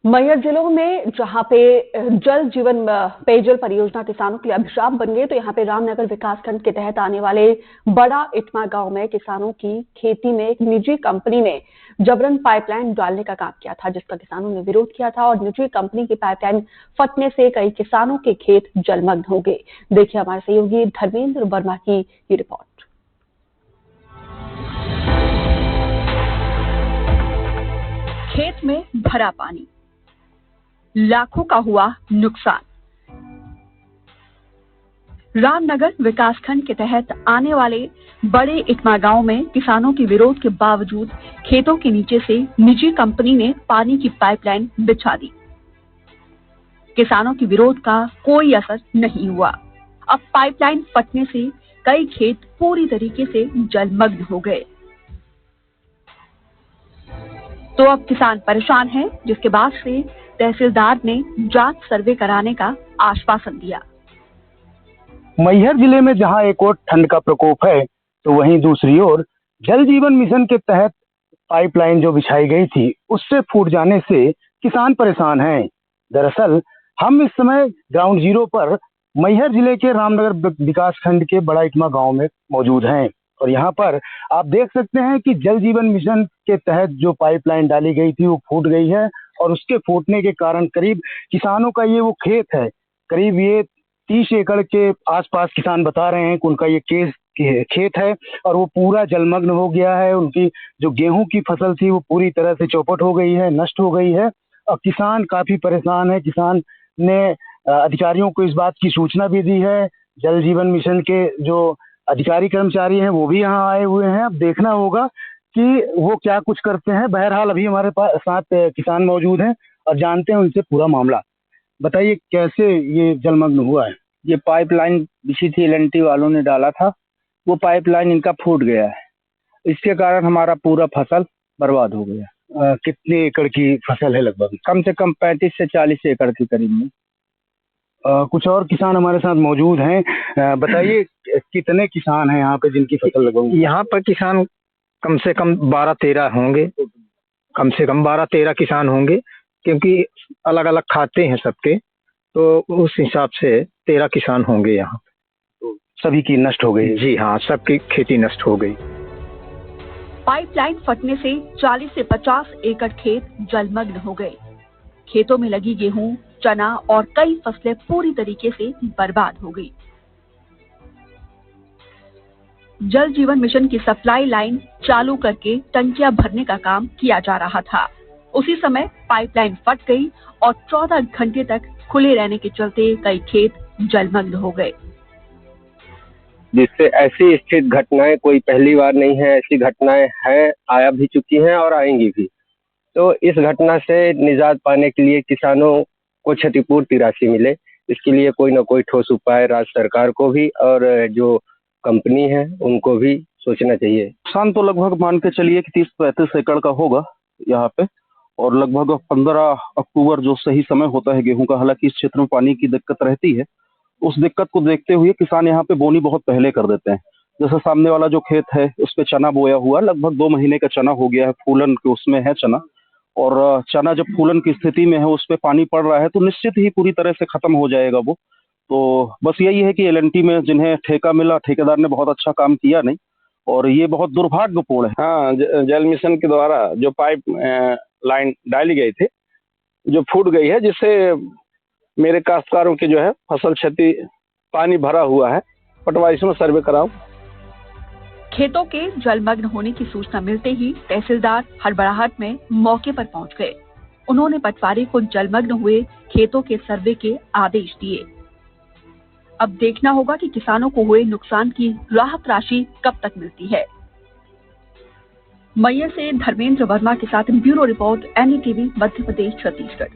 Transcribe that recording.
मैहर जिलों में जहां पे जल जीवन पेयजल परियोजना किसानों के लिए अभिशाप बन गई, तो यहां पे रामनगर विकासखंड के तहत आने वाले बड़ा इटमा गांव में किसानों की खेती में एक निजी कंपनी ने जबरन पाइपलाइन डालने का काम किया था, जिसका किसानों ने विरोध किया था और निजी कंपनी की पाइपलाइन फटने से कई किसानों के खेत जलमग्न हो गए। देखिए हमारे सहयोगी धर्मेंद्र वर्मा की ये रिपोर्ट। खेत में भरा पानी, लाखों का हुआ नुकसान। रामनगर विकासखंड के तहत आने वाले बड़े इटमा गांव में किसानों के विरोध के बावजूद खेतों के नीचे से निजी कंपनी ने पानी की पाइपलाइन बिछा दी। किसानों के विरोध का कोई असर नहीं हुआ। अब पाइपलाइन फटने से कई खेत पूरी तरीके से जलमग्न हो गए। तो अब किसान परेशान हैं, जिसके बाद से तहसीलदार ने जांच सर्वे कराने का आश्वासन दिया। मैहर जिले में जहां एक ओर ठंड का प्रकोप है, तो वहीं दूसरी ओर जल जीवन मिशन के तहत पाइपलाइन जो बिछाई गई थी, उससे फूट जाने से किसान परेशान हैं। दरअसल हम इस समय ग्राउंड जीरो पर मैहर जिले के रामनगर विकासखंड के बड़ा इटमा गांव में मौजूद हैं और यहाँ पर आप देख सकते हैं कि जल जीवन मिशन के तहत जो पाइपलाइन डाली गई थी वो फूट गई है और उसके फूटने के कारण करीब किसानों का ये वो खेत है, करीब ये 30 एकड़ के आसपास किसान बता रहे हैं कि उनका ये खेत है और वो पूरा जलमग्न हो गया है। उनकी जो गेहूं की फसल थी वो पूरी तरह से चौपट हो गई है, नष्ट हो गई है और किसान काफी परेशान है। किसान ने अधिकारियों को इस बात की सूचना भी दी है। जल जीवन मिशन के जो अधिकारी कर्मचारी हैं वो भी यहाँ आए हुए हैं। अब देखना होगा कि वो क्या कुछ करते हैं। बहरहाल अभी हमारे साथ किसान मौजूद हैं और जानते हैं उनसे पूरा मामला। बताइए कैसे ये जलमग्न हुआ है। ये पाइपलाइन बिछी थी, एल&टी वालों ने डाला था, वो पाइपलाइन इनका फूट गया है। इसके कारण हमारा पूरा फसल बर्बाद हो गया। कितने एकड़ की फसल है लगभग? कम से कम 35 से 40 एकड़ के करीब में। कुछ और किसान हमारे साथ मौजूद हैं। बताइए कितने किसान हैं यहाँ पे जिनकी फसल लगभग? यहाँ पर किसान कम से कम 12-13 होंगे, कम से कम 12-13 किसान होंगे, क्योंकि अलग अलग खाते हैं सबके, तो उस हिसाब से 13 किसान होंगे यहाँ। तो सभी की नष्ट हो गई? जी हाँ, सबकी खेती नष्ट हो गई। पाइपलाइन फटने से 40 से 50 एकड़ खेत जलमग्न हो गए। खेतों में लगी गेहूं, चना और कई फसलें पूरी तरीके से बर्बाद हो गई। जल जीवन मिशन की सप्लाई लाइन चालू करके टंकियां भरने का काम किया जा रहा था। उसी समय पाइपलाइन फट गई और 14 घंटे तक खुले रहने के चलते कई खेत जलमग्न हो गए। जिससे ऐसी स्थित घटनाएं कोई पहली बार नहीं है, ऐसी घटनाएं हैं, आया भी चुकी हैं और आएंगी भी। तो इस घटना से निजात पाने के लिए किसानों को क्षतिपूर्ति राशि मिले, इसके लिए कोई न कोई ठोस उपाय राज्य सरकार को भी और जो कंपनी है उनको भी सोचना चाहिए। नुकसान तो लगभग मान के चलिए कि 30-35 एकड़ का होगा यहाँ पे, और लगभग 15 अक्टूबर जो सही समय होता है गेहूं का, हालांकि इस क्षेत्र में पानी की दिक्कत रहती है, उस दिक्कत को देखते हुए किसान यहाँ पे बोनी बहुत पहले कर देते हैं। जैसे सामने वाला जो खेत है उस पे चना बोया हुआ, लगभग 2 महीने का चना हो गया है, फूलन के उसमें है चना, और चना जब फूलन की स्थिति में है उस पे पानी पड़ रहा है तो निश्चित ही पूरी तरह से खत्म हो जाएगा वो। तो बस यही है कि एल&टी में जिन्हें ठेका मिला, ठेकेदार ने बहुत अच्छा काम किया नहीं, और ये बहुत दुर्भाग्यपूर्ण है। हाँ, जल मिशन के द्वारा जो पाइप लाइन डाली गई थी जो फूट गई है, जिससे मेरे काश्तकारों की जो है फसल क्षति, पानी भरा हुआ है। पटवा इसमें सर्वे कराओ। खेतों के जलमग्न होने की सूचना मिलते ही तहसीलदार हड़बड़ाहट में मौके पर पहुंच गए। उन्होंने पटवारी को जलमग्न हुए खेतों के सर्वे के आदेश दिए। अब देखना होगा कि किसानों को हुए नुकसान की राहत राशि कब तक मिलती है। मैहर से धर्मेंद्र वर्मा के साथ bureau report, NDTV, Madhya Pradesh, Chhattisgarh.